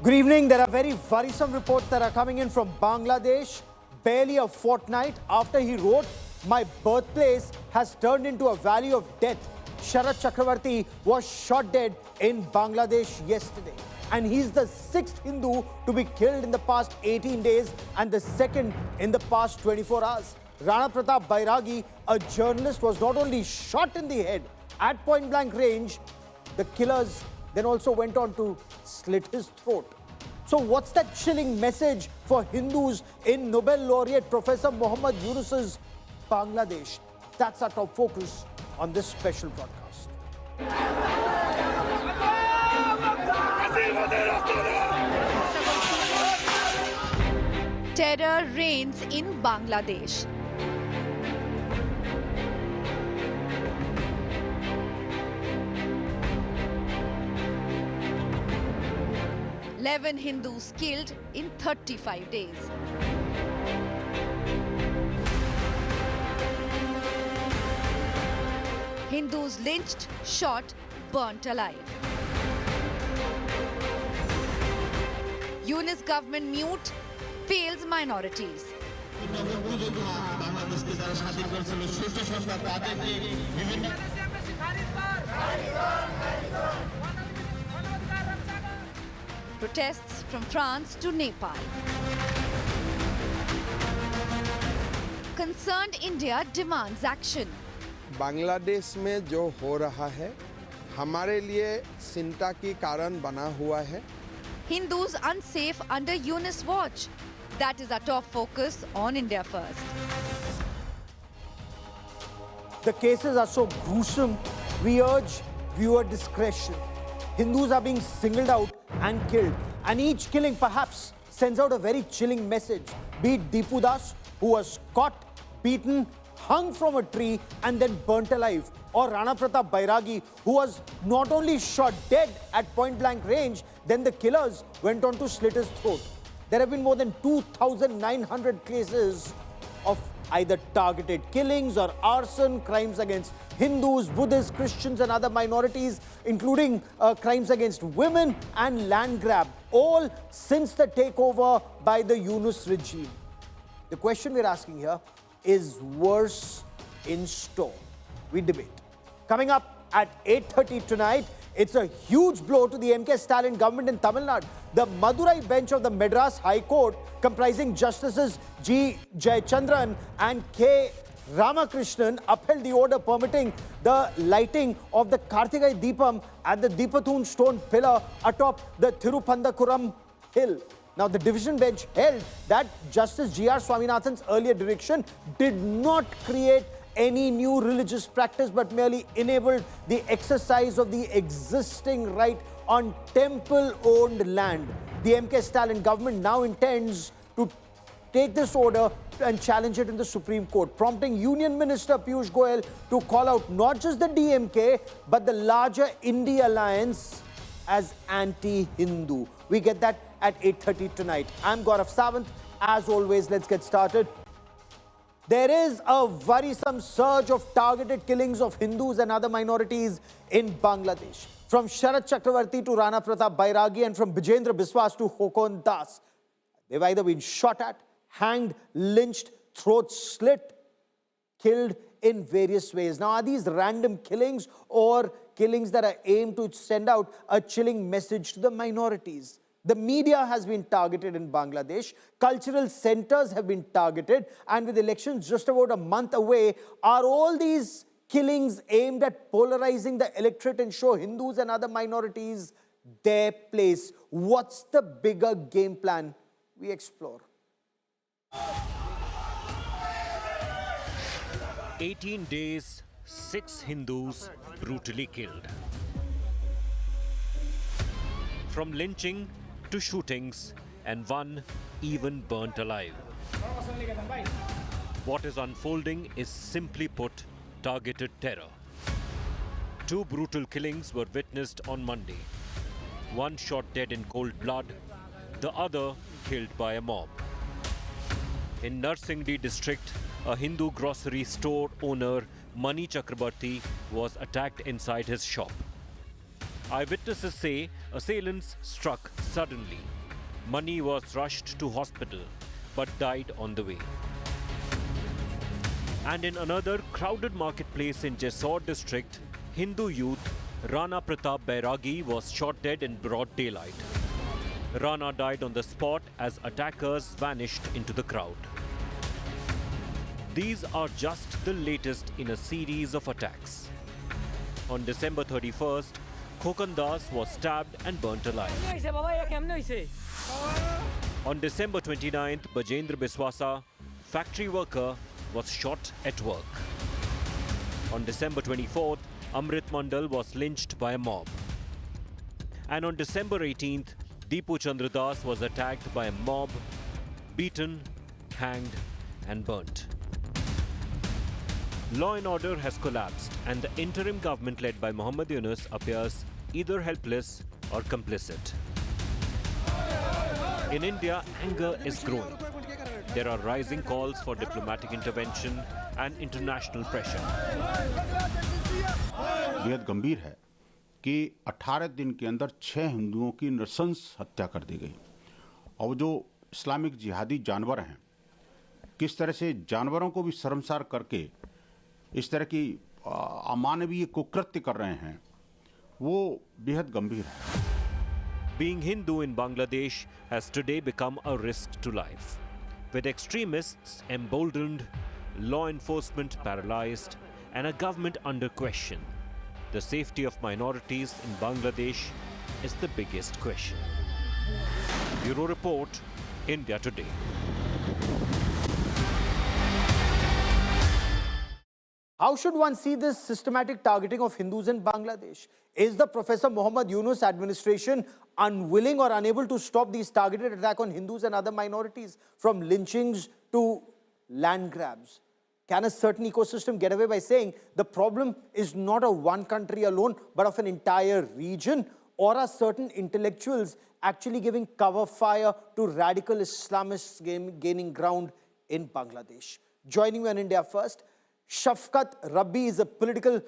Good evening. There are very worrisome reports that are coming in from Bangladesh. Barely a fortnight after he wrote, "My birthplace has turned into a valley of death." Sharat Chakravarti was shot dead in Bangladesh yesterday. And he's the sixth Hindu to be killed in the past 18 days and the second in the past 24 hours. Rana Pratap Bairagi, a journalist, was not only shot in the head at point blank range, the killers then also went on to slit his throat. So what's that chilling message for Hindus in Nobel laureate Professor Muhammad Yunus's Bangladesh? That's our top focus on this special broadcast. Terror reigns in Bangladesh. Eleven Hindus killed in 35 days. Hindus lynched, shot, burnt alive. Yunus government mute, fails minorities. Protests from France to Nepal. Concerned India demands action. Bangladesh में जो हो रहा है हमारे लिए चिंता की कारण बना हुआ है. Hindus unsafe under Yunus watch. That is our top focus on India First. The cases are so gruesome, we urge viewer discretion. Hindus are being singled out and killed. And each killing perhaps sends out a very chilling message. Be it Deepu Das, who was caught, beaten, hung from a tree and then burnt alive. Or Rana Pratap Bairagi, who was not only shot dead at point blank range, then the killers went on to slit his throat. There have been more than 2,900 cases of either targeted killings or arson, crimes against Hindus, Buddhists, Christians and other minorities, including crimes against women and land grab, all since the takeover by the Yunus regime. The question we're asking here is worse in store. We debate. Coming up at 8:30 tonight, it's a huge blow to the M.K. Stalin government in Tamil Nadu. The Madurai bench of the Madras High Court, comprising Justices G. Jayachandran and K. Ramakrishnan, upheld the order permitting the lighting of the Karthigai Deepam at the Deepathoon stone pillar atop the Thiruparankundram hill. Now, the division bench held that Justice G.R. Swaminathan's earlier direction did not create any new religious practice but merely enabled the exercise of the existing right on temple-owned land. The M.K. Stalin government now intends to take this order and challenge it in the Supreme Court, prompting Union Minister Piyush Goyal to call out not just the DMK but the larger India alliance as anti-Hindu. We get that at 8:30 tonight. I'm Gaurav Sawant. As always, let's get started. There is a worrisome surge of targeted killings of Hindus and other minorities in Bangladesh. From Sharat Chakravarti to Rana Pratap Bairagi and from Bijendra Biswas to Khokon Das. They've either been shot at, hanged, lynched, throats slit, killed in various ways. Now, are these random killings or killings that are aimed to send out a chilling message to the minorities? The media has been targeted in Bangladesh, cultural centers have been targeted, and with elections just about a month away, are all these killings aimed at polarizing the electorate and show Hindus and other minorities their place? What's the bigger game plan? We explore. 18 days, 6 Hindus brutally killed. From lynching to shootings, and one even burnt alive. What is unfolding is, simply put, targeted terror. 2 brutal killings were witnessed on Monday. One shot dead in cold blood, the other killed by a mob. In Narsingdi district, a Hindu grocery store owner, Mani Chakrabarti, was attacked inside his shop. Eyewitnesses say assailants struck suddenly. Money was rushed to hospital but died on the way. And in another crowded marketplace in Jessore district, Hindu youth Rana Pratap Bairagi was shot dead in broad daylight. Rana died on the spot as attackers vanished into the crowd. These are just the latest in a series of attacks. On December 31st, Khokan Das was stabbed and burnt alive. On December 29th, Bajendra Biswasa, factory worker, was shot at work. On December 24th, Amrit Mandal was lynched by a mob. And on December 18th, Deepu Chandra Das was attacked by a mob, beaten, hanged, and burnt. Law and order has collapsed, and the interim government led by Mohammad Yunus appears either helpless or complicit. In India, anger is growing. There are rising calls for diplomatic intervention and international pressure. बेहद गंभीर है कि 18 दिन के अंदर 6 हिंदुओं की नृशंस हत्या कर दी गई और जो इस्लामिक जिहादी जानवर हैं किस तरह से जानवरों को भी शर्मसार करके इस तरह की अमानवीय कुकृत्य कर रहे हैं वो बेहद गंभीर है. Being Hindu in Bangladesh has today become a risk to life. With extremists emboldened, law enforcement paralyzed, and a government under question, the safety of minorities in Bangladesh is the biggest question. Bureau Report, India Today. How should one see this systematic targeting of Hindus in Bangladesh? Is the Professor Muhammad Yunus administration unwilling or unable to stop these targeted attacks on Hindus and other minorities, from lynchings to land grabs? Can a certain ecosystem get away by saying the problem is not of one country alone, but of an entire region? Or are certain intellectuals actually giving cover fire to radical Islamists gaining ground in Bangladesh? Joining me on India First, Shafkat Rabbi is a political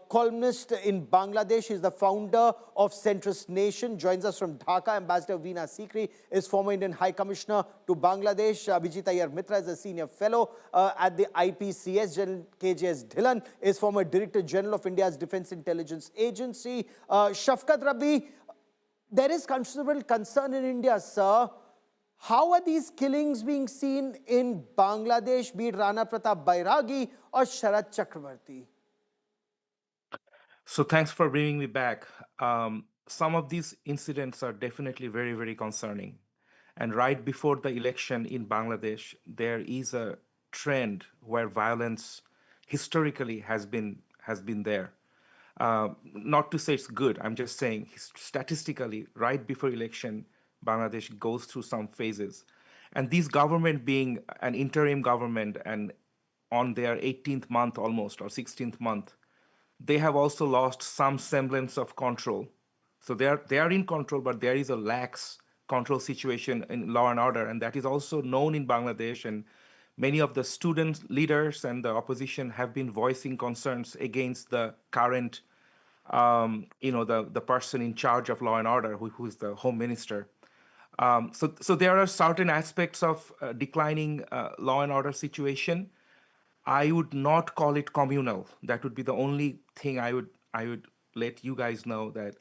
columnist in Bangladesh. He's the founder of Centrist Nation. Joins us from Dhaka. Ambassador Veena Sikri is former Indian High Commissioner to Bangladesh. Abhijit Iyer Mitra is a senior fellow at the IPCS. General KJS Dhillon is former Director General of India's Defence Intelligence Agency. Shafkat Rabbi, there is considerable concern in India, sir. How are these killings being seen in Bangladesh, be it Rana Pratap Bairagi or Sharat Chakrabarti? So thanks for bringing me back. Some of these incidents are definitely very, very concerning. And right before the election in Bangladesh, there is a trend where violence historically has been there. Not to say it's good, I'm just saying statistically, right before election, Bangladesh goes through some phases. And this government being an interim government and on their 18th month almost, or 16th month, they have also lost some semblance of control. So they are in control, but there is a lax control situation in law and order, and that is also known in Bangladesh. And many of the student leaders and the opposition have been voicing concerns against the current, the person in charge of law and order, who is the home minister. So there are certain aspects of declining law and order situation. I would not call it communal. That would be the only thing I would let you guys know, that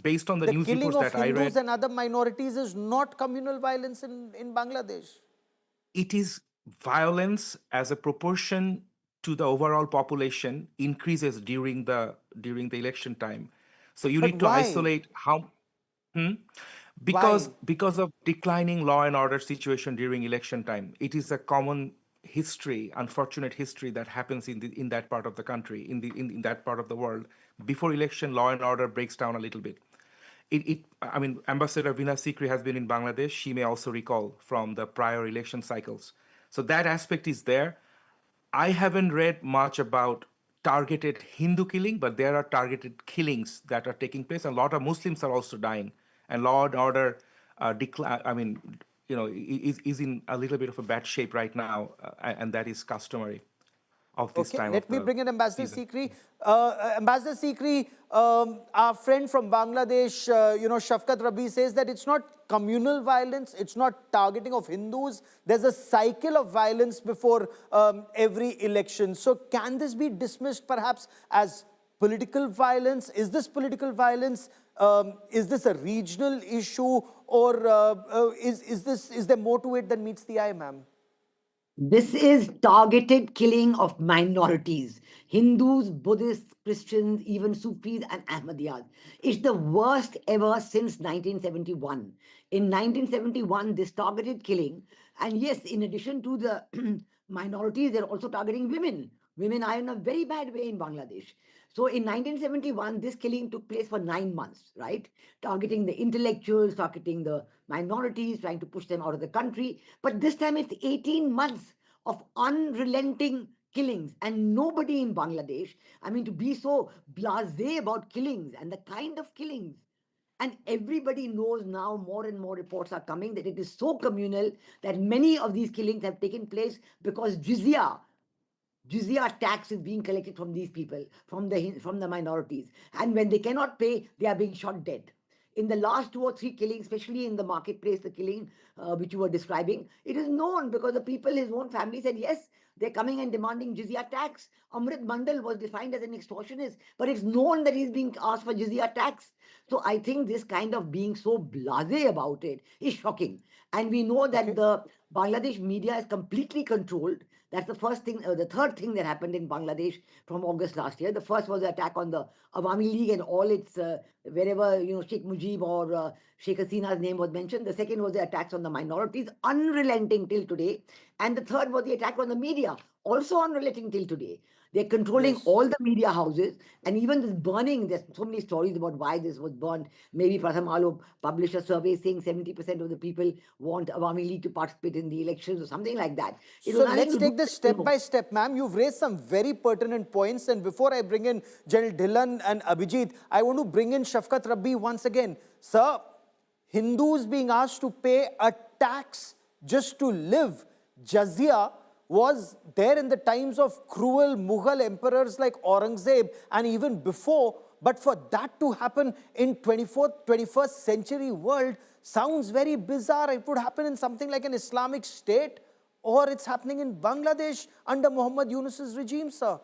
based on the news reports that I read, the killing of Hindus and other minorities is not communal violence in Bangladesh. It is violence as a proportion to the overall population increases during the election time. So you need to isolate how. Because of declining law and order situation during election time. It is a common history, unfortunate history that happens in that part of the country, in that part of the world. Before election, law and order breaks down a little bit. Ambassador Veena Sikri has been in Bangladesh. She may also recall from the prior election cycles. So that aspect is there. I haven't read much about targeted Hindu killing, but there are targeted killings that are taking place. A lot of Muslims are also dying. And law and order is in a little bit of a bad shape right now, and that is customary. of this Okay, time. let of me the bring in Ambassador season. Sikri. Ambassador Sikri, our friend from Bangladesh, Shafkat Rabi says that it's not communal violence, it's not targeting of Hindus. There's a cycle of violence before every election. So can this be dismissed perhaps as political violence? Is this political violence? Is this a regional issue, or is there more to it than meets the eye, ma'am? This is targeted killing of minorities. Hindus, Buddhists, Christians, even Sufis and Ahmadiyyas. It's the worst ever since 1971. In 1971, this targeted killing, and yes, in addition to the minorities, they're also targeting women. Women are in a very bad way in Bangladesh. So in 1971, this killing took place for 9 months, right? Targeting the intellectuals, targeting the minorities, trying to push them out of the country. But this time it's 18 months of unrelenting killings, and nobody in Bangladesh, I mean, to be so blasé about killings and the kind of killings. And everybody knows now, more and more reports are coming, that it is so communal that many of these killings have taken place because Jizya tax is being collected from these people, from the minorities. And when they cannot pay, they are being shot dead. In the last 2 or 3 killings, especially in the marketplace, the killing which you were describing, it is known because the people, his own family said, yes, they're coming and demanding jizya tax. Amrit Mandal was defined as an extortionist, but it's known that he's being asked for jizya tax. So I think this kind of being so blasé about it is shocking. And we know that the Bangladesh media is completely controlled. That's the first thing, the third thing that happened in Bangladesh from August last year. The first was the attack on the Awami League and all its, wherever, Sheikh Mujib or Sheikh Hasina's name was mentioned. The second was the attacks on the minorities, unrelenting till today. And the third was the attack on the media, also unrelenting till today. They're controlling all the media houses, and even this burning, there's so many stories about why this was burned. Maybe Pratham Alo published a survey saying 70% of the people want Awami League to participate in the elections or something like that. So let's take this step by step, ma'am. You've raised some very pertinent points. And before I bring in General Dhillon and Abhijit, I want to bring in Shafkat Rabbi once again. Sir, Hindus being asked to pay a tax just to live, jizya, was there in the times of cruel Mughal emperors like Aurangzeb and even before. But for that to happen in 21st century world sounds very bizarre. It would happen in something like an Islamic state, or it's happening in Bangladesh under Muhammad Yunus's regime, sir.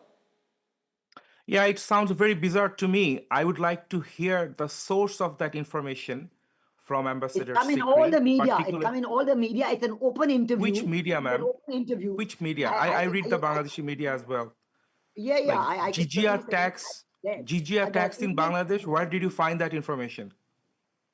Yeah, it sounds very bizarre to me. I would like to hear the source of that information from Ambassador It's come in Sikri. all the media. It's come in all the media. It's an open interview. Which media, It's ma'am? an open interview. Which media? I read the Bangladeshi media as well. Yeah, yeah. Like I can Jizya certainly say tax, that. Jizya tax in Indian- Bangladesh. Where did you find that information?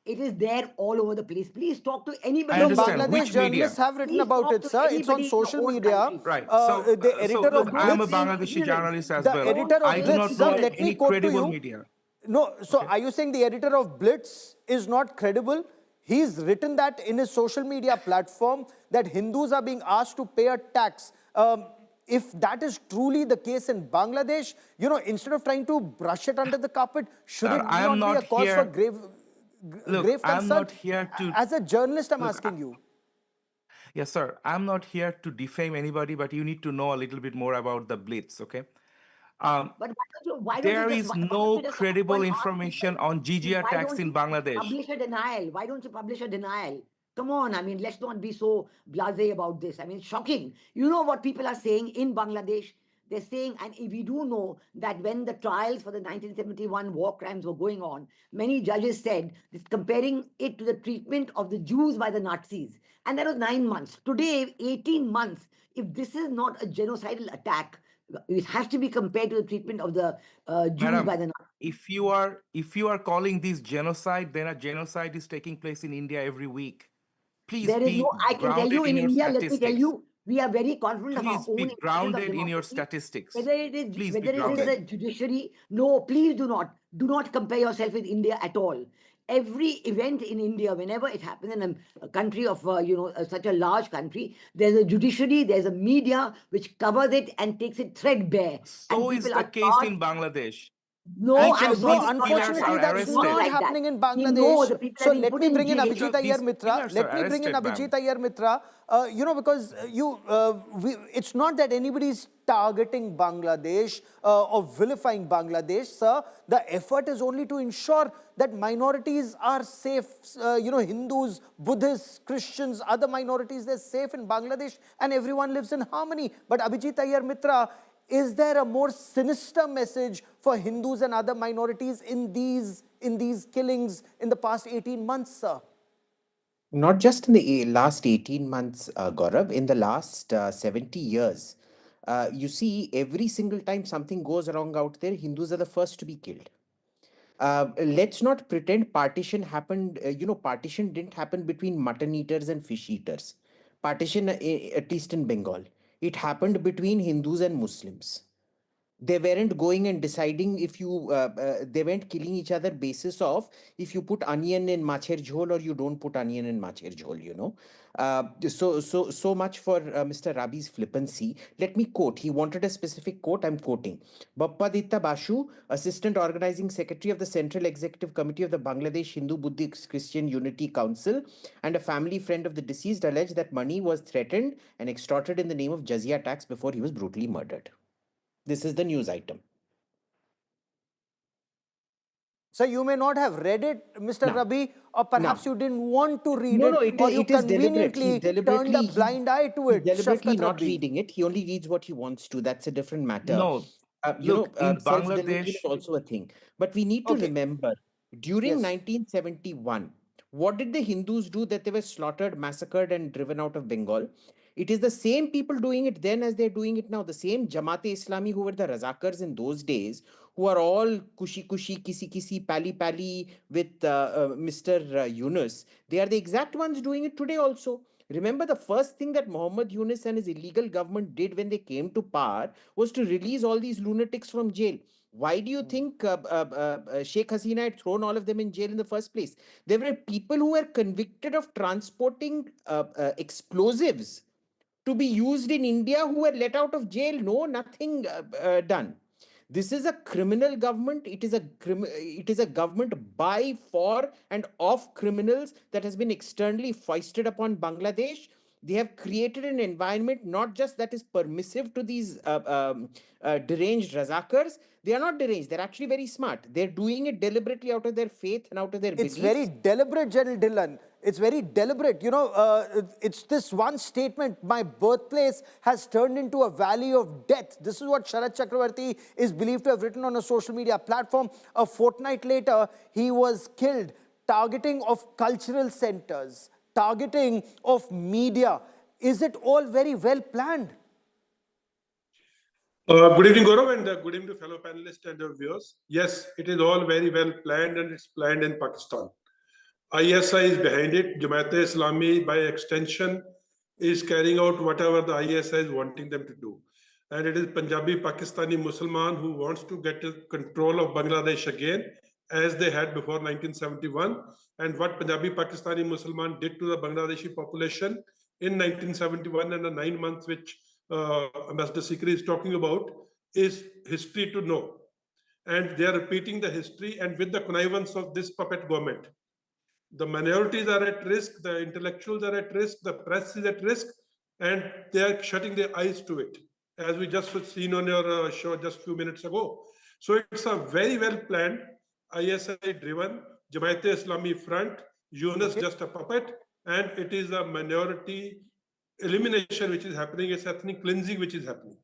It is there all over the place. Please talk to anybody. I understand. Bangladesh Which media? journalists have written Please about talk it, to sir. It's on anybody in social your own media. country. Right. The editor look, of I am a Blitz, Bangladeshi journalist as the well. editor of I do Blitz, not sir, know let me any quote to credible you. media. No, so are you saying the editor of Blitz is not credible? He's written that in his social media platform that Hindus are being asked to pay a tax. If that is truly the case in Bangladesh, instead of trying to brush it under the carpet, should Sir, it I am not be a not cause for here- grave Look, I'm concern? not here to- As a journalist, I'm Look, asking you. Yes, sir. I'm not here to defame anybody, but you need to know a little bit more about the Blitz, okay? But why don't There you is just, no credible information on Jizya tax in Bangladesh. Publish a denial? Why don't you publish a denial? Come on, I mean, let's not be so blasé about this. I mean, it's shocking. You know what people are saying in Bangladesh? They're saying, and we do know that when the trials for the 1971 war crimes were going on, many judges said, this, comparing it to the treatment of the Jews by the Nazis. And that was 9 months. Today, 18 months. If this is not a genocidal attack, it has to be compared to the treatment of the Jews Madam, by the Nazis. if you are calling this genocide, then a genocide is taking place in India every week. Please There is be no, I can tell you grounded in in your India, let me statistics. tell you, we are very confident of our Please own be institutions of grounded in your democracy. statistics. Whether it is, Please be whether it is grounded. the judiciary, no, please do not compare yourself with India at all. Every event in India, whenever it happens in a country of, such a large country, there's a judiciary, there's a media which covers it and takes it threadbare. So And is people the are case charged. in Bangladesh. No, Each I'm of No, these sorry, killers unfortunately, are that's arrested. not like that. happening in No, Bangladesh. the people So are being let put me in bring in jail. Abhijit These Iyer Mitra. killers Let are me bring in arrested, Abhijit ma'am. Iyer Mitra. Because it's not that anybody's targeting Bangladesh or vilifying Bangladesh, sir. The effort is only to ensure that minorities are safe. Hindus, Buddhists, Christians, other minorities, they're safe in Bangladesh and everyone lives in harmony. But Abhijit Iyer Mitra, is there a more sinister message for Hindus and other minorities in these killings in the past 18 months, sir? Not just in the last 18 months, Gaurav, in the last 70 years. You see, every single time something goes wrong out there, Hindus are the first to be killed. Let's not pretend partition happened, partition didn't happen between mutton eaters and fish eaters. Partition, at least in Bengal, it happened between Hindus and Muslims. They weren't going and deciding if you they weren't killing each other basis of if you put onion in macher jhol or you don't put onion in macher jhol. So much for Mr. Rabi's flippancy. Let me quote. He wanted a specific quote. I'm quoting. Bappaditya Bashu, assistant organizing secretary of the Central Executive Committee of the Bangladesh Hindu Buddhist Christian Unity Council and a family friend of the deceased, alleged that money was threatened and extorted in the name of Jizya tax before he was brutally murdered. This is the news item. So you may not have read it, Mr. No. Rabi, or perhaps No. you didn't want to read No, it, or you it is deliberate. conveniently turned a blind eye to He's it, deliberately Shafkat not Rabbi. reading it. He only reads what he wants to. That's a different matter. No, look, in Self-delusion is Bangladesh, also a thing. But we need to Okay, remember, during yes. 1971, what did the Hindus do that they were slaughtered, massacred, and driven out of Bengal? It is the same people doing it then as they're doing it now. The same Jamaat-e-Islami who were the Razakars in those days, who are all kushi, kisi, pali with Mr. Yunus. They are the exact ones doing it today also. Remember, the first thing that Muhammad Yunus and his illegal government did when they came to power was to release all these lunatics from jail. Why do you think Sheikh Hasina had thrown all of them in jail in the first place? There were people who were convicted of transporting explosives to be used in India who were let out of jail. No, nothing done. This is a criminal government. It is a government by, for, and of criminals that has been externally foisted upon Bangladesh. They have created an environment not just that is permissive to these deranged Razakars. They are not deranged. They're actually very smart. They're doing it deliberately out of their faith and out of their It's very beliefs. deliberate, General Dillon. It's very deliberate. It's this one statement, my birthplace has turned into a valley of death. This is what Sharat Chakravarti is believed to have written on a social media platform. A fortnight later, he was killed. Targeting of cultural centers, targeting of media. Is it all very well planned? Good evening, Gaurav, and good evening to fellow panelists and viewers. Yes, it is all very well planned, and it's planned in Pakistan. ISI is behind it. Jamaat-e-Islami, by extension, is carrying out whatever the ISI is wanting them to do. And it is Punjabi Pakistani Musliman who wants to get control of Bangladesh again, as they had before 1971. And what Punjabi Pakistani Musliman did to the Bangladeshi population in 1971 and the 9 months which Ambassador Sikri is talking about is history to know. And they are repeating the history, and with the connivance of this puppet government. The minorities are at risk, the intellectuals are at risk, the press is at risk, and they are shutting their eyes to it, as we just seen on your show just a few minutes ago. So it's a very well planned, ISI driven, Jamaat-e-Islami front, Yunus just a puppet, and it is a minority elimination which is happening, it's ethnic cleansing which is happening.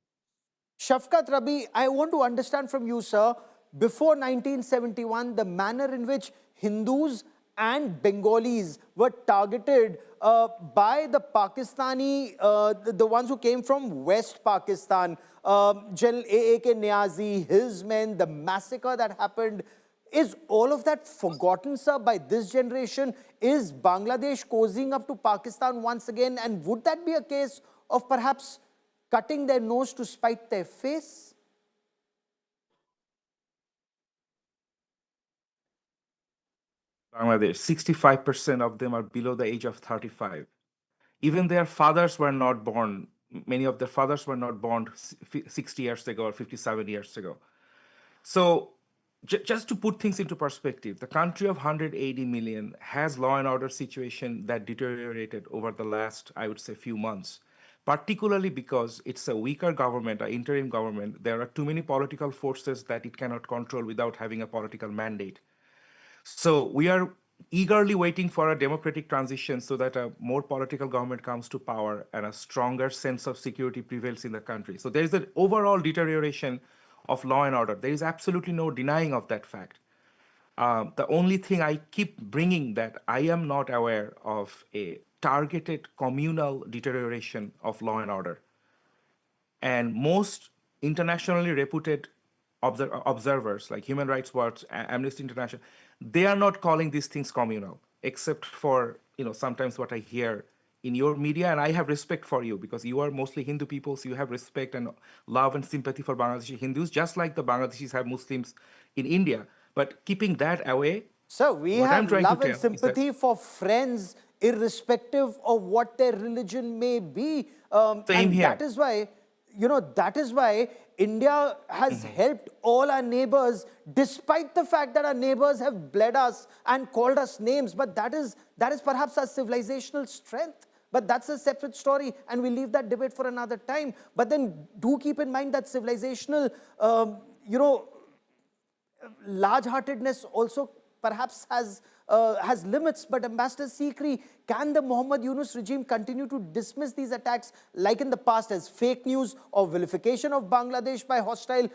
Shafkat Rabi, I want to understand from you, sir, before 1971, the manner in which Hindus and Bengalis were targeted by the Pakistani, the ones who came from West Pakistan, General A.A.K. Niazi, his men, the massacre that happened. Is all of that forgotten, sir, by this generation? Is Bangladesh cozying up to Pakistan once again? And would that be a case of perhaps cutting their nose to spite their face? Bangladesh, 65% of them are below the age of 35. Even their fathers were not born. Many of their fathers were not born 60 years ago or 57 years ago. So just to put things into perspective, the country of 180 million has law and order situation that deteriorated over the last, I would say, few months, particularly because it's a weaker government, an interim government. There are too many political forces that it cannot control without having a political mandate. So we are eagerly waiting for a democratic transition so that a more political government comes to power and a stronger sense of security prevails in the country. So there is an overall deterioration of law and order. There is absolutely no denying of that fact. The only thing I keep bringing that I am not aware of a targeted communal deterioration of law and order. And most internationally reputed observers like Human Rights Watch, Amnesty International, they are not calling these things communal, except for sometimes what I hear in your media. And I have respect for you because you are mostly Hindu people, so you have respect and love and sympathy for Bangladeshi Hindus, just like the Bangladeshis have Muslims in India. But keeping that away, so we what I'm have trying to love and tell is that- sympathy for friends, irrespective of what their religion may be. Same and here. that is why India has helped all our neighbors, despite the fact that our neighbors have bled us and called us names. But that is perhaps our civilizational strength. But that's a separate story, and we'll leave that debate for another time. But then do keep in mind that civilizational, large-heartedness also perhaps has limits. But Ambassador Sikri, can the Muhammad Yunus regime continue to dismiss these attacks like in the past as fake news or vilification of Bangladesh by hostile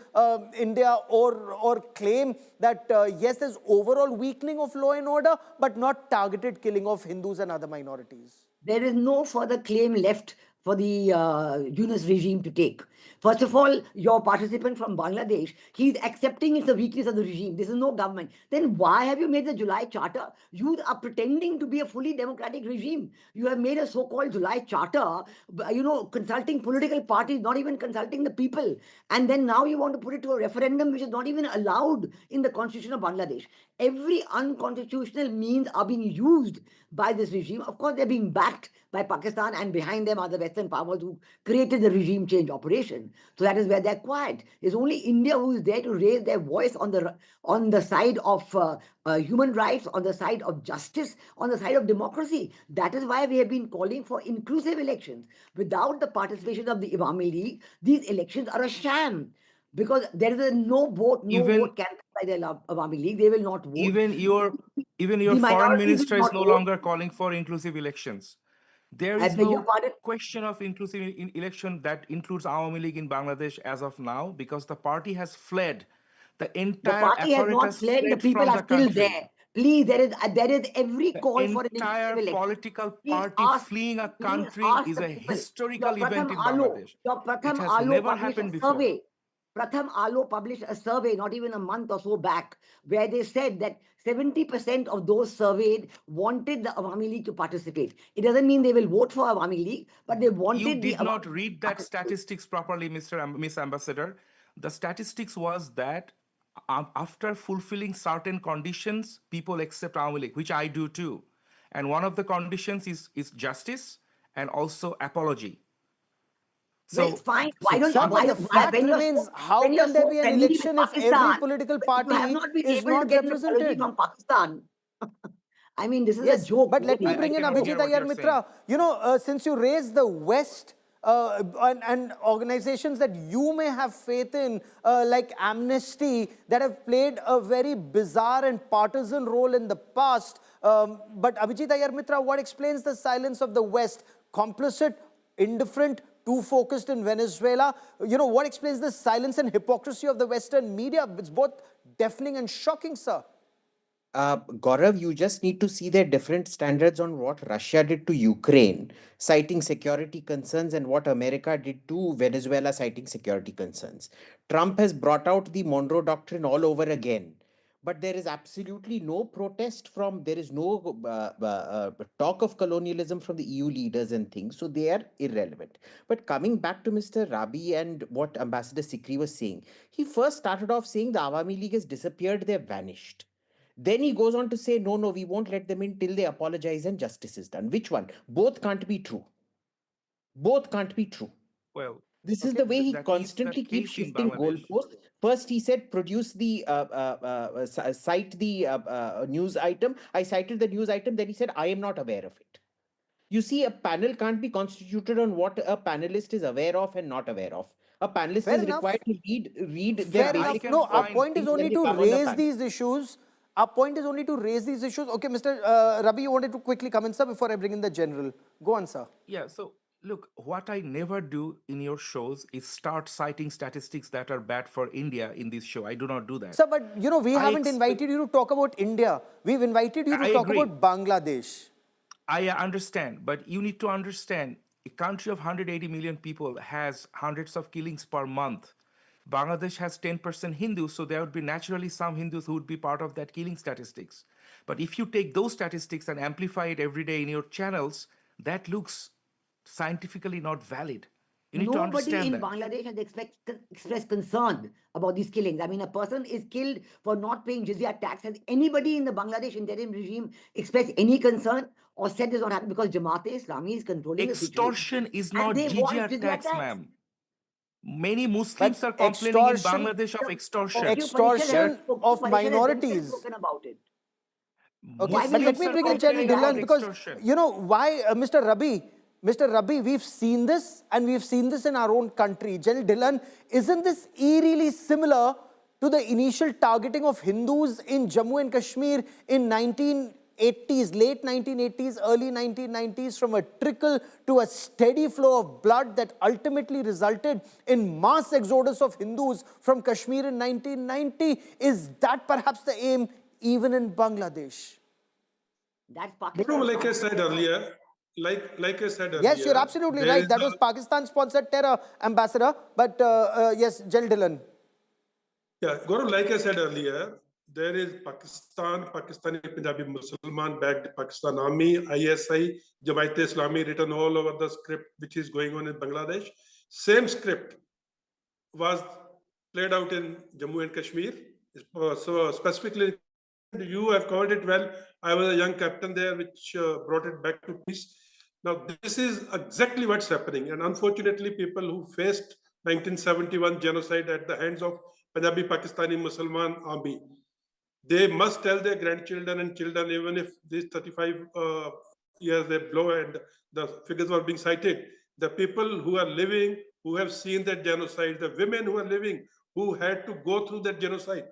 India, or claim that yes, there's overall weakening of law and order, but not targeted killing of Hindus and other minorities? There is no further claim left for the Yunus regime to take. First of all, your participant from Bangladesh, he's accepting it's the weakness of the regime. This is no government. Then why have you made the July Charter? You are pretending to be a fully democratic regime. You have made a so-called July Charter, consulting political parties, not even consulting the people. And then now you want to put it to a referendum, which is not even allowed in the constitution of Bangladesh. Every unconstitutional means are being used by this regime. Of course, they're being backed by Pakistan, and behind them are the Western powers who created the regime change operation. So that is where they're quiet. It's only India who is there to raise their voice on the side of human rights, on the side of justice, on the side of democracy. That is why we have been calling for inclusive elections. Without the participation of the Awami League, these elections are a sham. Because there is no vote campaign by the Awami League. They will not vote. Even your The foreign minorities minister will is not no vote. longer calling for inclusive elections. There I is beg your no pardon? question of inclusive election that includes Awami League in Bangladesh as of now, because the party has fled. The The entire party has not apparatus fled. The fled people from are the still country. there. Please, there is every The call for an entire inclusive election. political Please party fleeing a country ask is the a people. historical event in Bangladesh. Your It Pratham has Alo never published a happened before. survey. Pratham Alo published a survey not even a month or so back, where they said that 70% of those surveyed wanted the Awami League to participate. It doesn't mean they will vote for Awami League, but they wanted You the did not Awami League read to that participate. statistics properly, Miss Ambassador. The statistics was that after fulfilling certain conditions, people accept Awami League, which I do too. And one of the conditions is justice and also apology. Well, it's fine. Why don't Sir, but the fact when you're remains, how when you're can there so be an friendly with election if every Pakistan, political but you have party not been is able to not get an apology represented? from Pakistan? I mean, this is a Yes, joke. but let me really. bring in cannot Abhijit hear what Ayar you're Mitra. Since you raised the West and organizations that you may have faith in, like Amnesty, that have played a very bizarre and partisan role in the past. But Abhijit Ayar Mitra, what explains the silence of the West? Complicit, indifferent, too focused in Venezuela? What explains the silence and hypocrisy of the Western media? It's both deafening and shocking, sir. Gaurav, you just need to see their different standards on what Russia did to Ukraine, citing security concerns, and what America did to Venezuela, citing security concerns. Trump has brought out the Monroe Doctrine all over again. But there is absolutely no protest there is no talk of colonialism from the EU leaders and things. So they are irrelevant. But coming back to Mr. Rabi and what Ambassador Sikri was saying, he first started off saying the Awami League has disappeared, they've vanished. Then he goes on to say, no, we won't let them in till they apologize and justice is done. Which one? Both can't be true. Both can't be true. Well, This is the way he That is the constantly keeps case in shifting Bangladesh. goalposts. First, he said, produce the, cite the news item. I cited the news item. Then he said, I am not aware of it. You see, a panel can't be constituted on what a panelist is aware of and not aware of. A panelist Fair is enough. required to read Fair their enough. basic. No, our find point is things when only they to come on the raise panel. these issues. Our point is only to raise these issues. Okay, Mr. Rabi, you wanted to quickly come in, sir, before I bring in the general. Go on, sir. Yeah, so look, what I never do in your shows is start citing statistics that are bad for India in this show. I do not do that. Sir, but you know, we I haven't expect- invited you to talk about India. We've invited you to I talk agree. about Bangladesh. I understand, but you need to understand a country of 180 million people has hundreds of killings per month. Bangladesh has 10% Hindus, so there would be naturally some Hindus who would be part of that killing statistics. But if you take those statistics and amplify it every day in your channels, that looks scientifically not valid. You need to Nobody understand in that. Bangladesh has expressed concern about these killings. I mean, a person is killed for not paying jizya tax. Has anybody in the Bangladesh interim regime expressed any concern or said this not happen because Jamaat-e-Islami is controlling the situation? Extortion is And not they want jizya tax, ma'am. Many Muslims But are complaining in extortion- Bangladesh of extortion. Extortion of minorities. Spoken about it. Okay, Why but will let you me bring in say General that? Dhillon because, Extortion. you know, why, Mr. Rabi, we've seen this and we've seen this in our own country. General Dhillon, isn't this eerily similar to the initial targeting of Hindus in Jammu and Kashmir in 1980s, late 1980s, early 1990s, from a trickle to a steady flow of blood that ultimately resulted in mass exodus of Hindus from Kashmir in 1990? Is that perhaps the aim even in Bangladesh? That's Guru, Pakistan. like I said earlier, like I said earlier. Yes, you're absolutely there right. is That a- was Pakistan-sponsored terror, Ambassador. But yes, General Dhillon. Yeah, Gaurav, like I said earlier, there is Pakistani Punjabi Musliman backed Pakistan Army, ISI, Jamaat-e-Islami written all over the script which is going on in Bangladesh. Same script was played out in Jammu and Kashmir. So specifically, you have covered it well. I was a young captain there, which brought it back to peace. Now, this is exactly what's happening. And unfortunately, people who faced 1971 genocide at the hands of Punjabi Pakistani Musliman army, they must tell their grandchildren and children, even if these 35 years they blow and the figures were being cited, the people who are living, who have seen that genocide, the women who are living, who had to go through that genocide,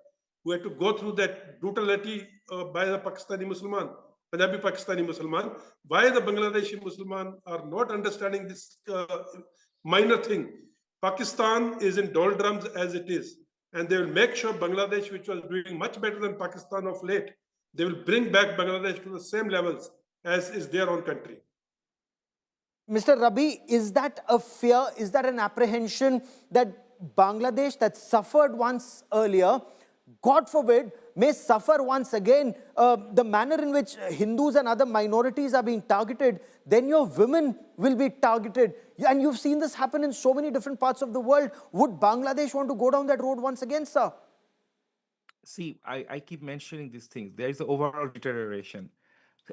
who had to go through that brutality by the Pakistani Musliman, Punjabi Pakistani Musliman, why the Bangladeshi Musliman are not understanding this minor thing. Pakistan is in doldrums as it is, and they will make sure Bangladesh, which was doing much better than Pakistan of late, they will bring back Bangladesh to the same levels as is their own country. Mr. Rabi, is that a fear, is that an apprehension that Bangladesh, that suffered once earlier, God forbid, may suffer once again? The manner in which Hindus and other minorities are being targeted, then your women will be targeted. And you've seen this happen in so many different parts of the world. Would Bangladesh want to go down that road once again, sir? See, I keep mentioning these things. There is an overall deterioration.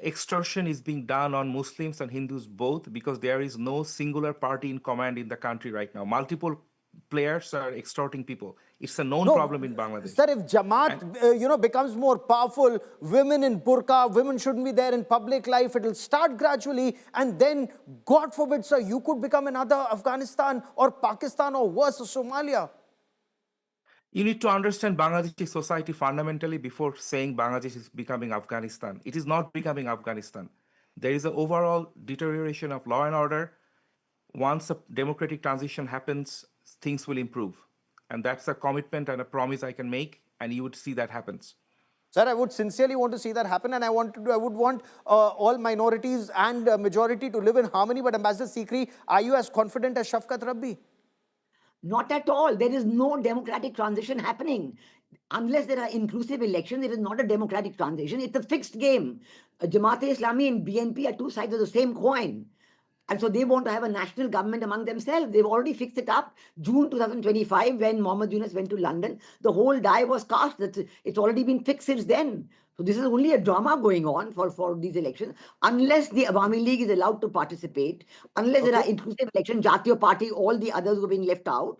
Extortion is being done on Muslims and Hindus both because there is no singular party in command in the country right now. Multiple players are extorting people. It's a known problem in Bangladesh. Sir, if Jamaat, becomes more powerful, women in burqa, women shouldn't be there in public life. It will start gradually, and then, God forbid, sir, you could become another Afghanistan or Pakistan or worse, Somalia. You need to understand Bangladeshi society fundamentally before saying Bangladesh is becoming Afghanistan. It is not becoming Afghanistan. There is an overall deterioration of law and order. Once a democratic transition happens, things will improve. And that's a commitment and a promise I can make, and you would see that happens. Sir, I would sincerely want to see that happen, and I would want all minorities and majority to live in harmony. But Ambassador Sikri, are you as confident as Shafkat Rabbi? Not at all. There is no democratic transition happening. Unless there are inclusive elections, it is not a democratic transition. It's a fixed game. Jamaat-e-Islami and BNP are two sides of the same coin. And so they want to have a national government among themselves. They've already fixed it up. June 2025, when Mohammed Yunus went to London, the whole die was cast. It's already been fixed since then. So this is only a drama going on for these elections. Unless the Awami League is allowed to participate, unless there are inclusive elections, Jatiya Party, all the others who are being left out,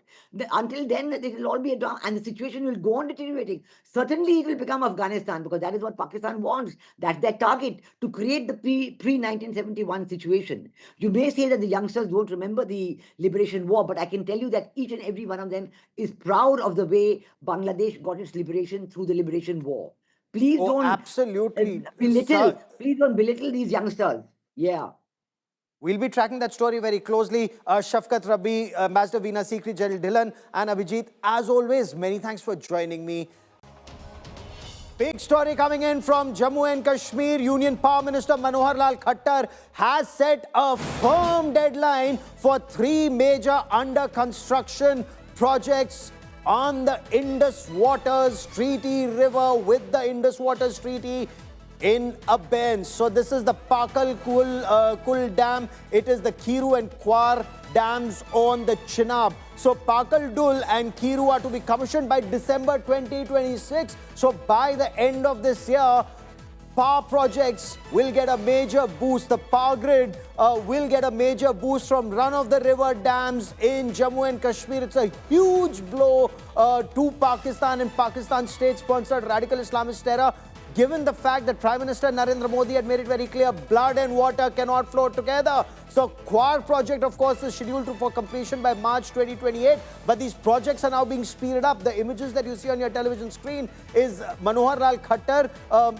until then it will all be a drama and the situation will go on deteriorating. Certainly it will become Afghanistan because that is what Pakistan wants. That's their target, to create the pre-1971 situation. You may say that the youngsters don't remember the liberation war, but I can tell you that each and every one of them is proud of the way Bangladesh got its liberation through the liberation war. Please don't absolutely. belittle. Please don't belittle these youngsters. Yeah. We'll be tracking that story very closely. Shafkat Rabbi, Mazda Veena Sikri, General Dhillon, and Abhijit, as always, many thanks for joining me. Big story coming in from Jammu and Kashmir. Union Power Minister Manohar Lal Khattar has set a firm deadline for 3 major under construction projects on the Indus Waters Treaty River with the Indus Waters Treaty in abeyance. So this is the Pakal Kul Dam. It is the Kiru and Kwar dams on the Chenab. So Pakal Dul and Kiru are to be commissioned by December 2026. So by the end of this year, power projects will get a major boost. The power grid will get a major boost from run-of-the-river dams in Jammu and Kashmir. It's a huge blow to Pakistan and Pakistan's state-sponsored radical Islamist terror, given the fact that Prime Minister Narendra Modi had made it very clear, blood and water cannot flow together. So Kwar project, of course, is scheduled for completion by March 2028. But these projects are now being speeded up. The images that you see on your television screen is Manohar Lal Khattar,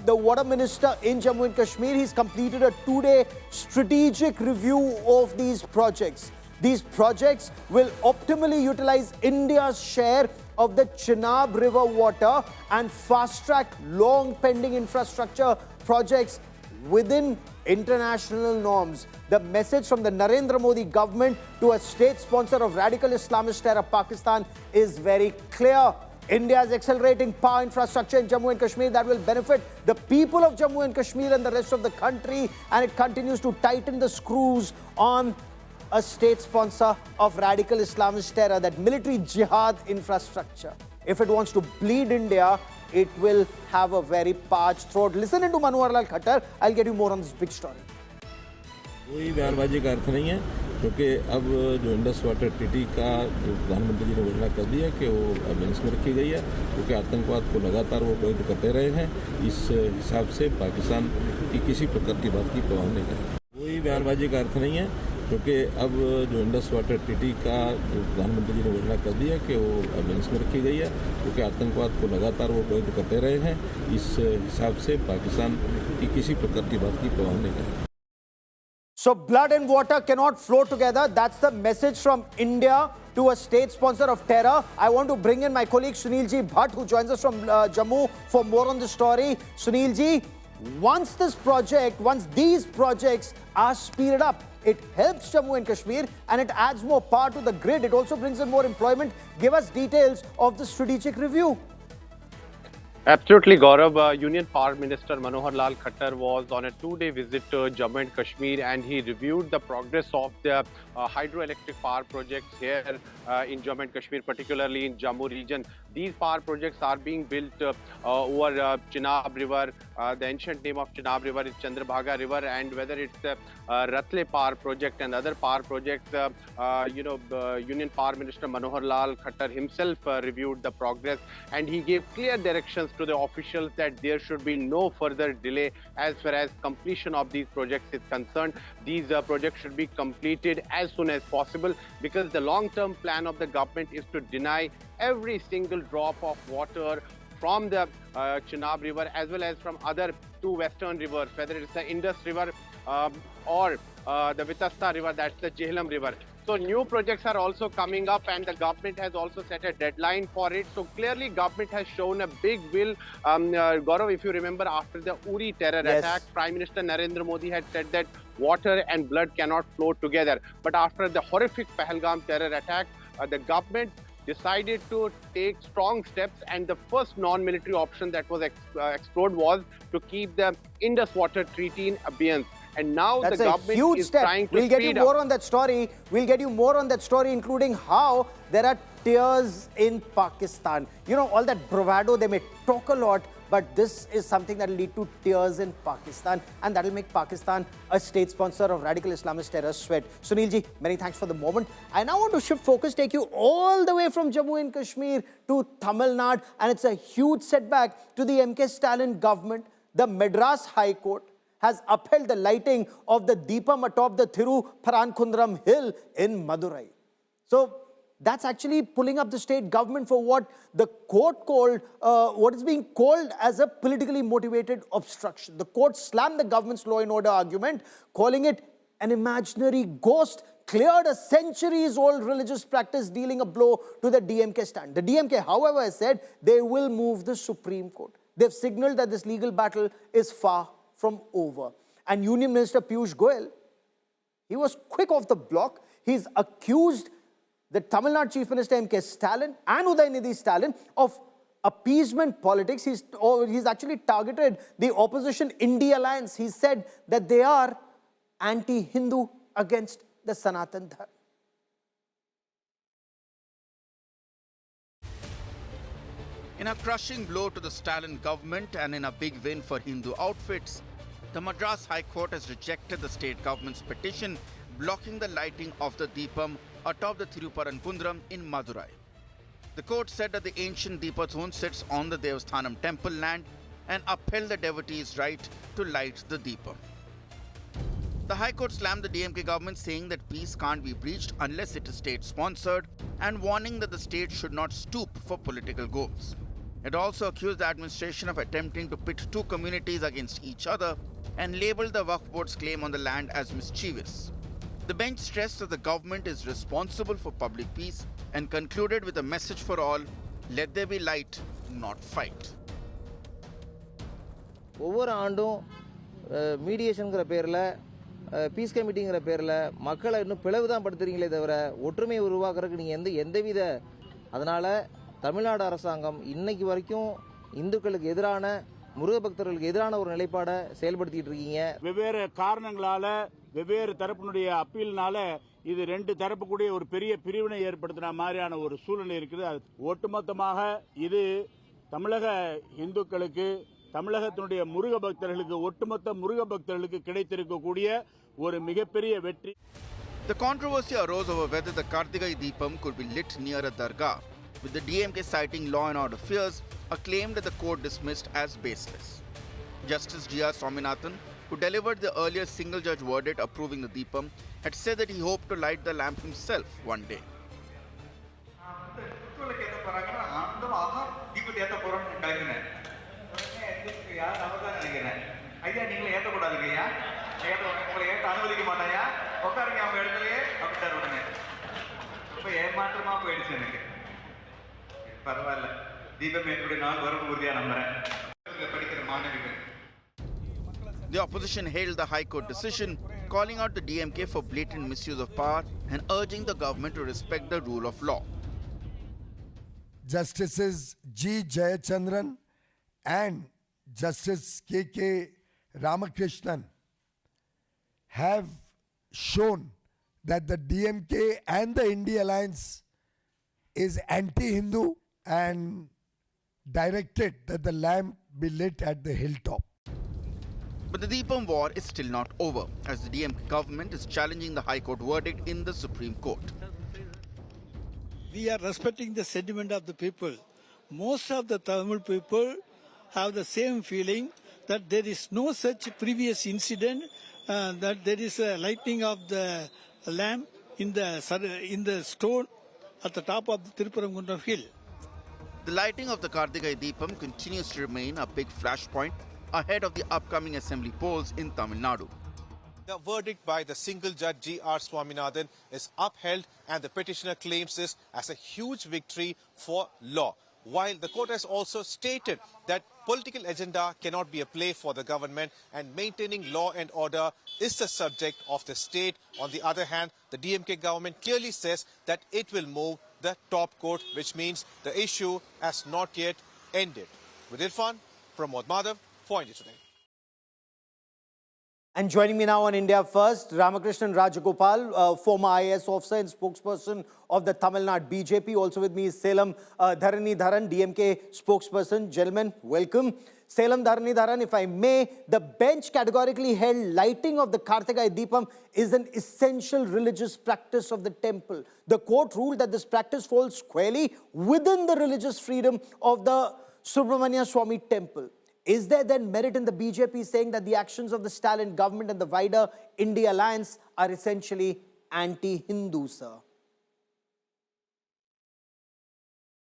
the water minister in Jammu and Kashmir. He's completed a 2-day strategic review of these projects. These projects will optimally utilize India's share of the Chenab River water and fast-track long-pending infrastructure projects within international norms. The message from the Narendra Modi government to a state sponsor of radical Islamist terror, Pakistan, is very clear. India is accelerating power infrastructure in Jammu and Kashmir that will benefit the people of Jammu and Kashmir and the rest of the country, and it continues to tighten the screws on a state sponsor of radical Islamist terror, that military jihad infrastructure. If it wants to bleed India, it will have a very parched throat. Listen to Manohar Lal Khattar. I'll get you more on this big story. कोई बयानबाजी का अर्थ नहीं है, क्योंकि अब जो Indus water treaty का जो प्रधानमंत्री जी ने घोषणा कर दी है कि वो अबेंस में रखी गई है, क्योंकि आतंकवाद को लगातार वो विरोध करते रहे हैं। इस हिसाब से पाकिस्तान की किसी प्रकार की बात की परवाह नहीं करेगा। कोई बयानबाजी का अर्थ नहीं है, क्योंकि अब जो इंडस वाटर ट्रीटी का जो प्रधानमंत्री जी ने घोषणा कर दी है कि वो अबेंस में रखी गई है, क्योंकि आतंकवाद को लगातार वो विरोध करते रहे हैं। इस हिसाब से पाकिस्तान की किसी प्रकार की बात की परवाह नहीं करेगा। So blood and water cannot flow together. That's the message from India to a state sponsor of terror. I want to bring in my colleague Sunil Ji Bhatt, who joins us from Jammu for more on the story. Sunil Ji, once these projects are speeded up, it helps Jammu and Kashmir and it adds more power to the grid. It also brings in more employment. Give us details of the strategic review. Absolutely, Gaurav. Union Power Minister Manohar Lal Khattar was on a 2-day visit to Jammu and Kashmir, and he reviewed the progress of the hydroelectric power projects here in Jammu and Kashmir, particularly in Jammu region. These power projects are being built over Chenab River. The ancient name of Chenab River is Chandrabhaga River, and whether it's the Ratle Power Project and other power projects, Union Power Minister Manohar Lal Khattar himself reviewed the progress, and he gave clear directions to the officials that there should be no further delay as far as completion of these projects is concerned. These projects should be completed as soon as possible, because the long-term plan of the government is to deny every single drop of water from the Chenab River as well as from other 2 western rivers, whether it's the Indus River or the Vitasta River, that's the Jhelum River. So new projects are also coming up, and the government has also set a deadline for it. So clearly government has shown a big will. Gaurav, if you remember, after the Uri terror attack, Prime Minister Narendra Modi had said that water and blood cannot flow together. But after the horrific Pahalgam terror attack, the government decided to take strong steps, and the first non-military option that was explored was to keep the Indus Water Treaty in abeyance. And now the government is trying to speed up. We'll get you more on that story. We'll get you more on that story, including how there are tears in Pakistan. You know, all that bravado, they may talk a lot, but this is something that will lead to tears in Pakistan, and that will make Pakistan a state sponsor of radical Islamist terror sweat. Sunilji, many thanks for the moment. I now want to shift focus, take you all the way from Jammu and Kashmir to Tamil Nadu, and it's a huge setback to the MK Stalin government. The Madras High Court has upheld the lighting of the Deepam atop the Thiruparankundram hill in Madurai. So that's actually pulling up the state government for what the court called, what is being called as a politically motivated obstruction. The court slammed the government's law and order argument, calling it an imaginary ghost, cleared a centuries-old religious practice, dealing a blow to the DMK stand. The DMK, however, has said they will move the Supreme Court. They've signaled that this legal battle is far from over. And Union Minister Piyush Goyal, he was quick off the block. He's accused the Tamil Nadu Chief Minister MK Stalin and Udayanidhi Stalin of appeasement politics. He's actually targeted the opposition India Alliance. He said that they are anti-Hindu against the Sanatan Dharma. In a crushing blow to the Stalin government and in a big win for Hindu outfits, the Madras High Court has rejected the state government's petition blocking the lighting of the Deepam atop the Thiruparankundram in Madurai. The court said that the ancient Deepa zone sits on the Devasthanam temple land and upheld the devotees' right to light the Deepam. The High Court slammed the DMK government, saying that peace can't be breached unless it is state-sponsored, and warning that the state should not stoop for political goals. It also accused the administration of attempting to pit two communities against each other and labeled the Waqf Board's claim on the land as mischievous. The bench stressed that the government is responsible for public peace and concluded with a message for all: let there be light, not fight. ஒவ்வொரு ஆண்டும் மீடியேஷன்ங்கிற பேரில் piece கமிட்டிங்கிற பேரில் மக்களை இன்னும் பிளவு தான் படுத்துறீங்களே தவிர ஒற்றுமையை உருவாக்குறதுக்கு நீங்கள் எந்தவித அதனால் தமிழ்நாடு அரசாங்கம் இன்னைக்கு வரைக்கும் இந்துக்களுக்கு எதிரான முருக பக்தர்களுக்கு எதிரான ஒரு நிலைப்பாடை செயல்படுத்திட்டு இருக்கீங்க. வெவ்வேறு காரணங்களால வெவ்வேறு தரப்பினுடைய அப்பீல்னால இது ரெண்டு தரப்பு கூடிய ஒரு பெரிய பிரிவினை ஏற்படுத்தின மாதிரியான ஒரு சூழ்நிலை இருக்குது. ஒட்டுமொத்தமாக இது தமிழக இந்துக்களுக்கு, தமிழகத்தினுடைய முருக பக்தர்களுக்கு, ஒட்டுமொத்த முருக பக்தர்களுக்கு கிடைத்திருக்கக்கூடிய ஒரு மிகப்பெரிய வெற்றி. The controversy arose over whether the Karthigai Deepam could be lit near a dargah, with the DMK citing law and order fears, a claim that the court dismissed as baseless. Justice Jizya Tax, who delivered the earlier single-judge verdict approving the Deepam, had said that he hoped to light the lamp himself one day. The opposition hailed the High Court decision, calling out the DMK for blatant misuse of power and urging the government to respect the rule of law. Justices G. Jayachandran and Justice K. Ramakrishnan have shown that the DMK and the India Alliance is anti-Hindu and directed that the lamp be lit at the hilltop. But the Deepam war is still not over, as the DMK government is challenging the High Court verdict in the Supreme Court. We are respecting the sentiment of the people. Most of the Tamil people have the same feeling that there is no such previous incident, that there is a lighting of the lamp in the stone at the top of the Thiruparankundram hill. The lighting of the Karthigai Deepam continues to remain a big flashpoint ahead of the upcoming assembly polls in Tamil Nadu. The verdict by the single judge G.R. Swaminathan is upheld, and the petitioner claims this as a huge victory for law. While the court has also stated that political agenda cannot be a play for the government and maintaining law and order is the subject of the state. On the other hand, the DMK government clearly says that it will move the top court, which means the issue has not yet ended. With Irfan, Pramod Madhav, for India Today. And joining me now on India First, Ramakrishnan Rajagopal, former IAS officer and spokesperson of the Tamil Nadu BJP. Also with me is Salem Dharani Dharan, DMK spokesperson. Gentlemen, welcome. Selam Dharanidaran, if I may, the bench categorically held lighting of the Karthigai Deepam is an essential religious practice of the temple. The court ruled that this practice falls squarely within the religious freedom of the Subramania Swami temple. Is there then merit in the BJP saying that the actions of the Stalin government and the wider India alliance are essentially anti-Hindu, sir?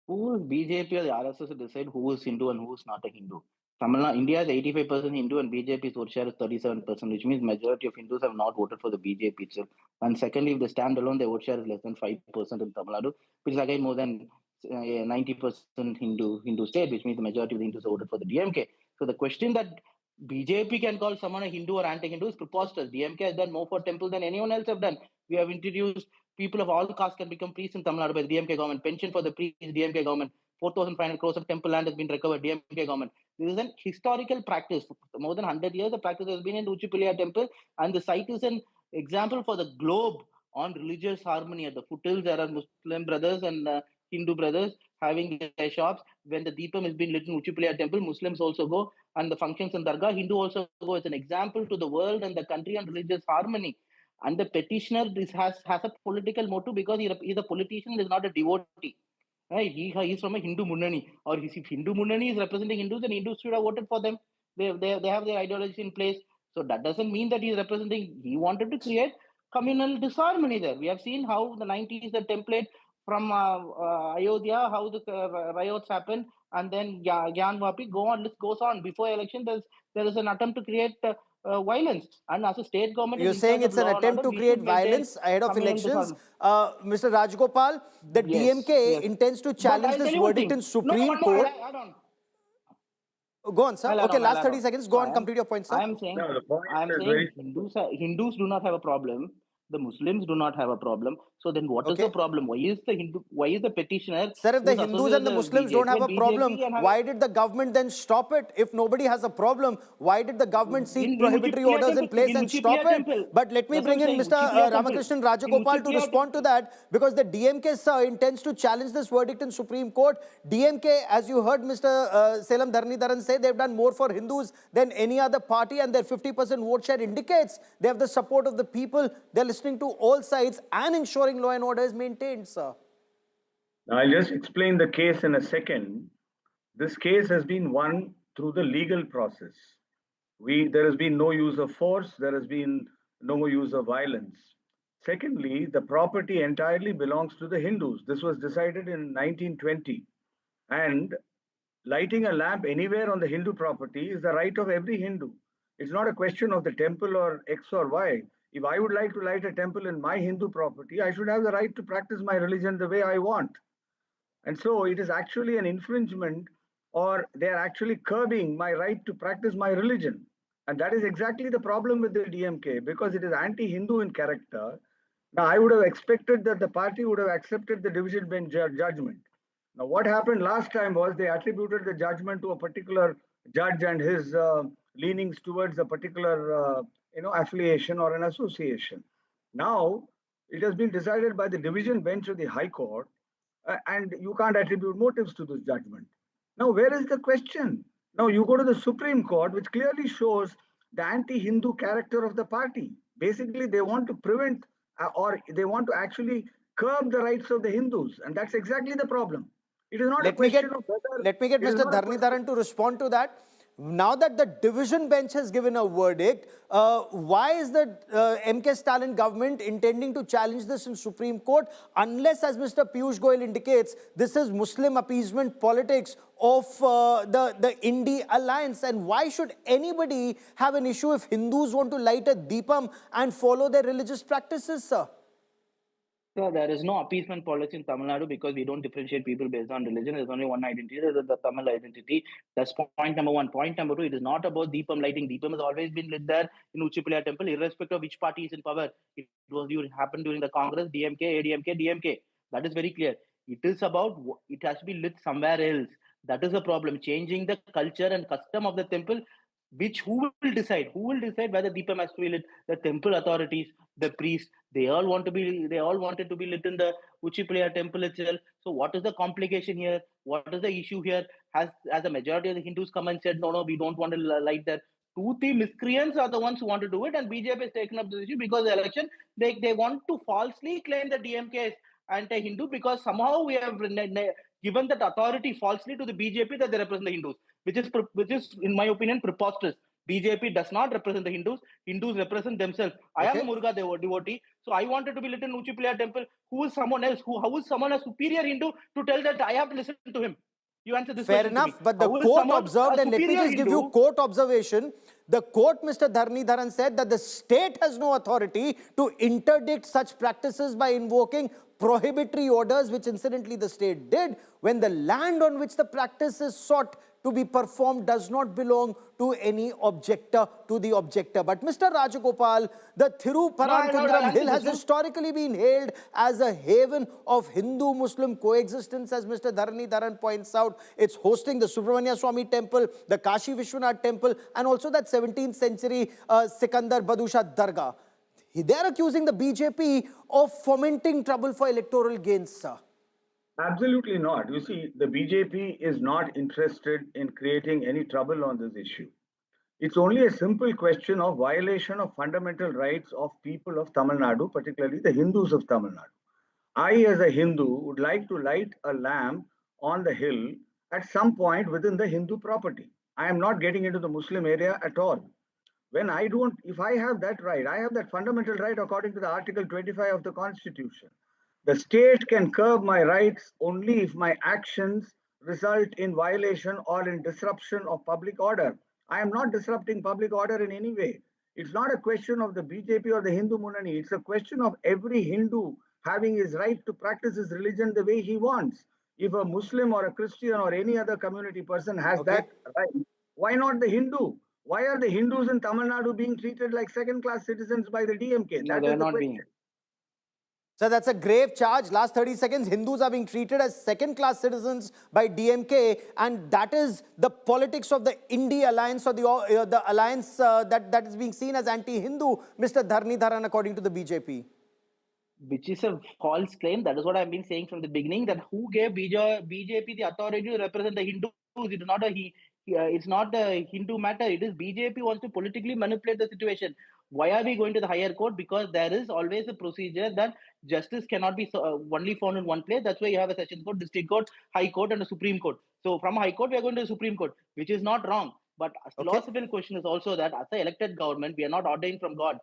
Who is BJP or the RSS to decide who is Hindu and who is not a Hindu? Tamil Nadu, India is 85% Hindu and BJP's vote share is 37%, which means majority of Hindus have not voted for the BJP itself. And secondly, if they stand alone, their vote share is less than 5% in Tamil Nadu, which is again more than 90% Hindu state, which means the majority of the Hindus have voted for the DMK. So the question that BJP can call someone a Hindu or anti-Hindu is preposterous. DMK has done more for temple than anyone else have done. We have introduced people of all castes can become priests in Tamil Nadu by the DMK government. Pension for the priests, DMK government. 4,500 crores of temple land has been recovered, DMK government. This is an historical practice. For more than 100 years, the practice has been in the Uchipilya temple, and the site is an example for the globe on religious harmony. At the foothills, there are Muslim brothers and Hindu brothers having their shops. When the Deepam is being lit in Uchipilya temple, Muslims also go, and the functions in Dargah, Hindu also go. It's an example to the world and the country on religious harmony. And the petitioner has a political motive because he's a politician, is not a devotee. Right? He's from a Hindu Munnani. Or if Hindu Munnani is representing Hindus, then Hindus should have voted for them. They have their ideology in place. So that doesn't mean that he's representing. He wanted to create communal disharmony there. We have seen how the 90s, the template from Ayodhya, how the riots happened, and then Gyan Vapi, list goes on. Before election, there is an attempt to create violence. And as a state government, you're saying it's an attempt to create violence ahead of elections. Mr. Rajgopal, the DMK intends to challenge this verdict in Supreme Court. Go on, sir. Okay, last 30 seconds. Go on, complete your point, sir. I am saying Hindus do not have a problem. The Muslims do not have a problem. So then what is the problem? Why is the petitioner... Sir, if the Hindus and the Muslims don't have a problem, why did the government then stop it? If nobody has a problem, why did the government seek prohibitory orders in place and stop it? But let me bring in Mr. Ramakrishnan Rajagopal to respond to that, because the DMK, sir, intends to challenge this verdict in Supreme Court. DMK, as you heard Mr. Selam Dharanidaran say, they've done more for Hindus than any other party, and their 50% vote share indicates they have the support of the people. They're listening to all sides and ensuring law and order is maintained, sir. I'll just explain the case in a second. This case has been won through the legal process. There has been no use of force, there has been no use of violence. Secondly, the property entirely belongs to the Hindus. This was decided in 1920. And lighting a lamp anywhere on the Hindu property is the right of every Hindu. It's not a question of the temple or X or Y. If I would like to light a temple in my Hindu property, I should have the right to practice my religion the way I want. And so it is actually an infringement, or they are actually curbing my right to practice my religion. And that is exactly the problem with the DMK, because it is anti-Hindu in character. Now, I would have expected that the party would have accepted the division bench judgment. Now, what happened last time was they attributed the judgment to a particular judge and his leanings towards a particular affiliation or an association. Now, it has been decided by the division bench of the High Court, and you can't attribute motives to this judgment. Now, where is the question? Now, you go to the Supreme Court, which clearly shows the anti-Hindu character of the party. Basically, they want to prevent or they want to actually curb the rights of the Hindus, and that's exactly the problem. It is not a question of whether... Let me get Mr. Dharanidaran to respond to that. Now that the division bench has given a verdict, why is the MK Stalin government intending to challenge this in Supreme Court, unless, as Mr. Piyush Goyal indicates, this is Muslim appeasement politics of the India alliance? And why should anybody have an issue if Hindus want to light a Deepam and follow their religious practices, sir? So there is no appeasement policy in Tamil Nadu because we don't differentiate people based on religion. There's only one identity, the Tamil identity. That's point number one. Point number two, it is not about Deepam lighting. Deepam has always been lit there in Uchipilya temple, irrespective of which party is in power. It happened during the Congress, DMK, ADMK, DMK. That is very clear. It is about, it has to be lit somewhere else. That is the problem. Changing the culture and custom of the temple, who will decide? Who will decide whether Deepam has to be lit? The temple authorities, the priests, they all wanted to be lit in the Uchipilya temple itself. So what is the complication here? What is the issue here? Has a majority of the Hindus come and said, no, we don't want to light that? The miscreants are the ones who want to do it, and BJP has taken up this issue because the election, they want to falsely claim that DMK is anti-Hindu because somehow we have given that authority falsely to the BJP that they represent the Hindus, which is, in my opinion, preposterous. BJP does not represent the Hindus. Hindus represent themselves. I am a Muruga devotee, so I wanted to be lit in Uchipilaya temple. Who is someone else? How is someone a superior Hindu to tell that I have to listen to him? You answer this Fair question enough, to me. but the court observed, and let me just give you court observation. The court, Mr. Dharnidharan, said that the state has no authority to interdict such practices by invoking prohibitory orders, which incidentally the state did, when the land on which the practice is sought to be performed does not belong to any objector, to the objector. But Mr. Rajagopal, the Thiruparankundram hill has historically been hailed as a haven of Hindu-Muslim coexistence, as Mr. Dharnidharan points out. It's hosting the Subramanya Swami temple, the Kashi Vishwanath temple, and also that 17th century Sikandar Badusha Dargah. They're accusing the BJP of fomenting trouble for electoral gains, sir. Absolutely not. You see, the BJP is not interested in creating any trouble on this issue. It's only a simple question of violation of fundamental rights of people of Tamil Nadu, particularly the Hindus of Tamil Nadu. I, as a Hindu, would like to light a lamp on the hill at some point within the Hindu property. I am not getting into the Muslim area at all. When I don't, if I have that right, I have that fundamental right according to the Article 25 of the Constitution. The state can curb my rights only if my actions result in violation or in disruption of public order. I am not disrupting public order in any way. It's not a question of the BJP or the Hindu Munani. It's a question of every Hindu having his right to practice his religion the way he wants. If a Muslim or a Christian or any other community person has that right, why not the Hindu? Why are the Hindus in Tamil Nadu being treated like second-class citizens by the DMK? No, they're not being. So that's a grave charge. Last 30 seconds, Hindus are being treated as second-class citizens by DMK, and that is the politics of the Indie alliance, or the alliance that is being seen as anti-Hindu, Mr. Dharnidharan, according to the BJP. Which is a false claim. That is what I've been saying from the beginning, that who gave BJP the authority to represent the Hindus? It's not the Hindu matter. It is BJP wants to politically manipulate the situation. Why are we going to the higher court? Because there is always a procedure that justice cannot be only found in one place. That's why you have a sessions court, district court, high court, and a Supreme Court. So from high court, we are going to the Supreme Court, which is not wrong. But a philosophical question is also that as an elected government, we are not ordained from God.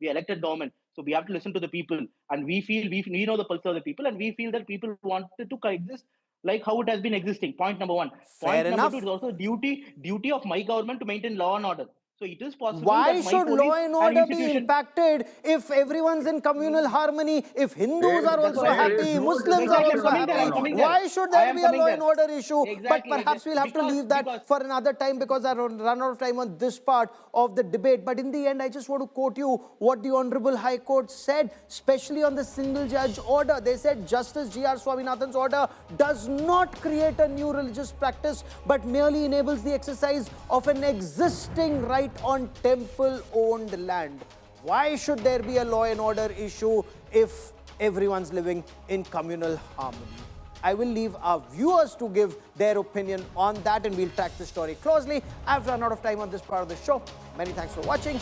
We are elected government. So we have to listen to the people. And we feel, we know the pulse of the people, and we feel that people wanted to coexist like how it has been existing. Point number one. Point number two is also duty of my government to maintain law and order. So it is possible. Why should law and order be impacted if everyone's in communal harmony, if Hindus are also happy, Muslims are also happy? Why should there be a law and order issue? But perhaps we'll have to leave that for another time, because I run out of time on this part of the debate. But in the end, I just want to quote you what the Honorable High Court said, especially on the single judge order. They said Justice G.R. Swaminathan's order does not create a new religious practice, but merely enables the exercise of an existing right on temple-owned land. Why should there be a law and order issue if everyone's living in communal harmony? I will leave our viewers to give their opinion on that, and we'll track the story closely. I've run out of time on this part of the show. Many thanks for watching.